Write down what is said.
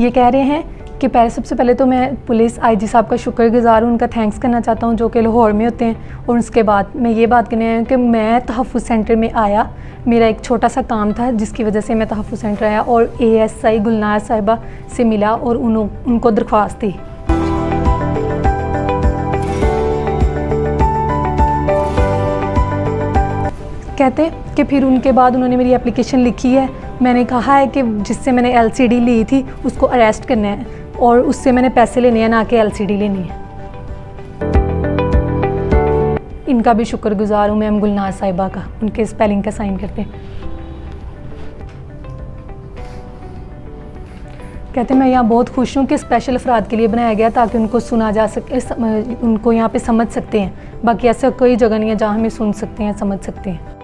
ये कह रहे हैं कि सबसे पहले तो मैं पुलिस आईजी साहब का शुक्रगुज़ार हूँ, उनका थैंक्स करना चाहता हूँ जो कि लाहौर में होते हैं। और उसके बाद मैं ये बात कहने आया कि मैं तहफ़्फ़ुज़ सेंटर में आया, मेरा एक छोटा सा काम था जिसकी वजह से मैं तहफ़्फ़ुज़ सेंटर आया और ASI गुलनार साहिबा से मिला और उनको दरख्वास्त दी। कहते कि फिर उनके बाद उन्होंने मेरी एप्लीकेशन लिखी है। मैंने कहा है कि जिससे मैंने LCD ली थी उसको अरेस्ट करना है और उससे मैंने पैसे लेने हैं, ना कि LCD लेनी है। इनका भी शुक्रगुज़ार हूँ मैम गुलनार साहिबा का, उनके स्पेलिंग का साइन करते। कहते मैं यहाँ बहुत खुश हूँ कि स्पेशल अफराद के लिए बनाया गया ताकि उनको सुना जा सके, उनको यहाँ पे समझ सकते हैं। बाकी ऐसा कोई जगह नहीं है जहाँ हमें सुन सकते हैं, समझ सकते हैं।